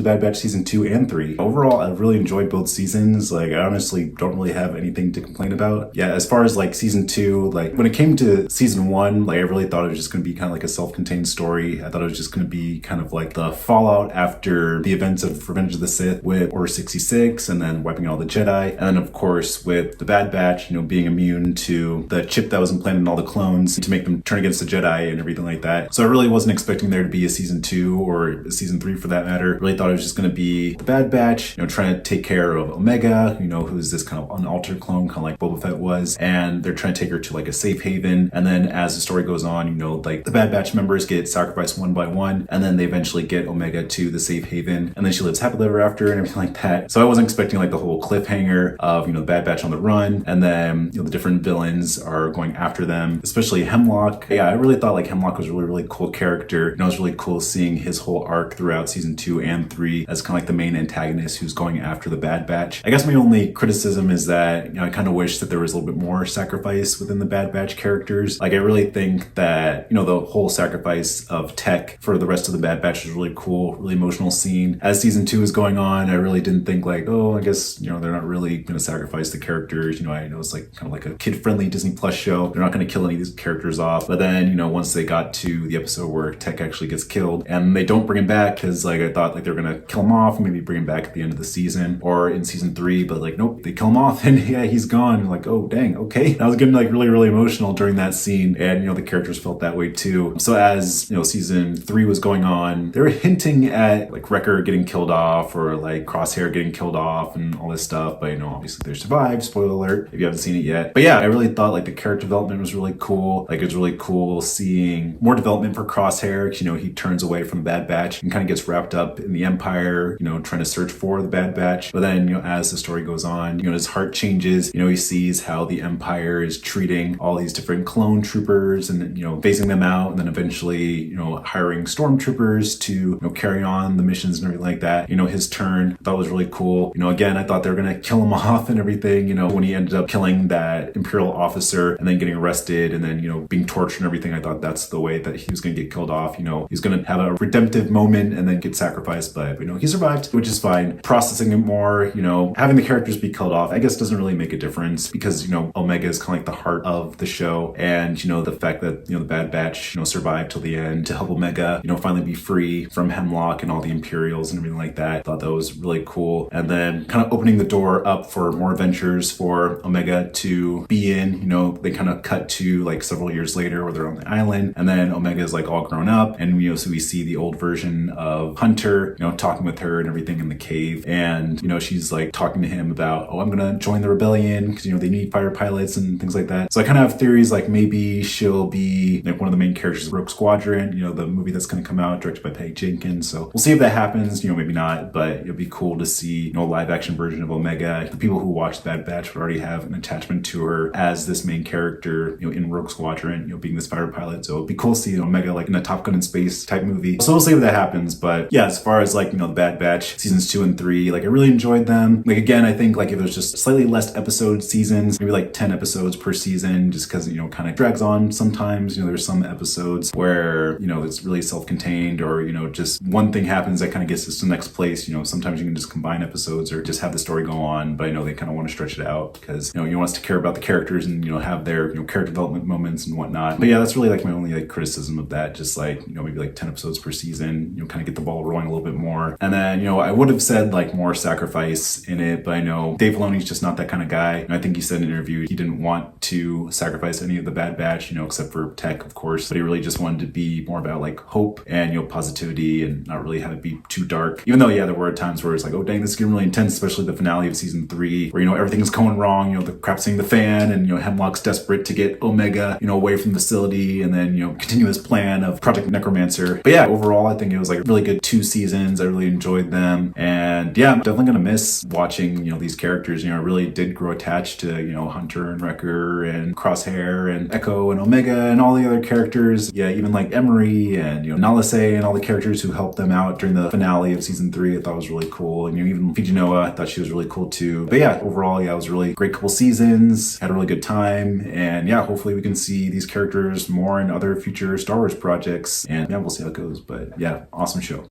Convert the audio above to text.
The Bad Batch season 2 and 3. Overall, I really enjoyed both seasons. Like, I honestly don't really have anything to complain about. Yeah, as far as like season 2, like when it came to season 1, like I really thought it was just going to be kind of like a self-contained story. I thought it was just going to be kind of like the fallout after the events of Revenge of the Sith with Order 66 and then wiping out all the Jedi. And then of course with the Bad Batch, being immune to the chip that was implanted in all the clones to make them turn against the Jedi and everything like that. So I really wasn't expecting there to be a season 2 or a season 3 for that matter. Really thought it was just going to be the Bad Batch, trying to take care of Omega, who's this kind of unaltered clone, kind of like Boba Fett was, and they're trying to take her to like a safe haven. And then as the story goes on, like the Bad Batch members get sacrificed one by one, and then they eventually get Omega to the safe haven, and then she lives happily ever after and everything like that. So I wasn't expecting like the whole cliffhanger of the Bad Batch on the run, and then the different villains are going after them, especially Hemlock. Yeah, I really thought like Hemlock was a really cool character. It was really cool seeing his whole arc throughout season 2 and 3 as kind of like the main antagonist who's going after the Bad Batch. I guess my only criticism is that I kind of wish that there was a little bit more sacrifice within the Bad Batch characters. Like I really think that the whole sacrifice of Tech for the rest of the Bad Batch was really cool, really emotional scene. As season 2 is going on, I really didn't think like, oh, I guess they're not really going to sacrifice the characters. I know it's like kind of like a kid-friendly Disney Plus show. They're not going to kill any of these characters off. But then once they got to the episode where Tech actually gets killed and they don't bring him back, because like I thought like they're going to kill him off and maybe bring him back at the end of the season or in season 3, but like nope, they kill him off and yeah, he's gone. Like, oh dang, okay. I was getting like really emotional during that scene, and the characters felt that way too. So as season 3 was going on, they were hinting at like Wrecker getting killed off or like Crosshair getting killed off and all this stuff, but obviously they survived. Spoiler alert if you haven't seen it yet. But yeah, I really thought like the character development was really cool. Like it's really cool seeing more development for Crosshair. He turns away from the Bad Batch and kind of gets wrapped up in the Empire, trying to search for the Bad Batch. But then as the story goes on, his heart changes. He sees how the Empire is treating all these different clone troopers and phasing them out, and then eventually hiring stormtroopers to carry on the missions and everything like that. His turn, I thought was really cool. Again, I thought they were gonna kill him off and everything, when he ended up killing that Imperial officer and then getting arrested and then being tortured and everything. I thought that's the way that he was gonna get killed off. He's gonna have a redemptive moment and then get sacrificed, but he survived, which is fine. Processing it more, having the characters be killed off, I guess doesn't really make a difference because Omega is kind of like the heart of the show, and the fact that the Bad Batch survived till the end to help Omega finally be free from Hemlock and all the Imperials and everything like that. I thought that was really cool. And then kind of opening the door up for more adventures for Omega to be in. They kind of cut to like several years later where they're on the island, and then Omega is like all grown up, and so we see the old version of Hunter talking with her and everything in the cave, and she's like talking to him about, oh, I'm gonna join the rebellion because they need fighter pilots and things like that. So I kind of have theories like maybe she'll be like one of the main characters of Rogue Squadron, the movie that's going to come out directed by Patty Jenkins. So we'll see if that happens, maybe not, but it'll be cool to see a live action version of Omega. The people who watch Bad Batch would already have an attachment to her as this main character in Rogue Squadron, being this fighter pilot. So it'd be cool to see Omega like in a Top Gun in space type movie. So we'll see if that happens. But yeah, as far as like the Bad Batch seasons 2 and 3, like I really enjoyed them. Like again, I think like if there's just slightly less episode seasons, maybe like 10 episodes per season, just because kind of drags on sometimes. There's some episodes where it's really self-contained, or just one thing happens that kind of gets us to the next place. Sometimes you can just combine episodes or just have the story go on, but I know they kind of want to stretch it out because you want us to care about the characters and have their character development moments and whatnot. But yeah, that's really like my only like criticism of that. Just like maybe like 10 episodes per season, kind of get the ball rolling a little bit more. And then I would have said like more sacrifice in it, but I know Dave Filoni's just not that kind of guy. I think he said in an interview he didn't want to sacrifice any of the Bad Batch, except for Tech, of course, but he really just wanted to be more about like hope and positivity and not really have it be too dark. Even though yeah, there were times where it's like, oh dang, this is getting really intense, especially the finale of season 3 where everything's going wrong, the crap's hitting the fan, and Hemlock's desperate to get Omega away from the facility and then continue his plan of Project Necromancer. But yeah, overall I think it was like really good 2 seasons. I really enjoyed them, and yeah, I'm definitely gonna miss watching these characters. I really did grow attached to Hunter and Wrecker and Crosshair and Echo and Omega and all the other characters. Yeah, even like Emery and Nalase and all the characters who helped them out during the finale of season 3. I thought was really cool, and even Fiji Noah, I thought she was really cool too. But yeah, overall, yeah, it was a really great couple seasons. Had a really good time, and yeah, hopefully we can see these characters more in other future Star Wars projects. And yeah, we'll see how it goes. But yeah, awesome show.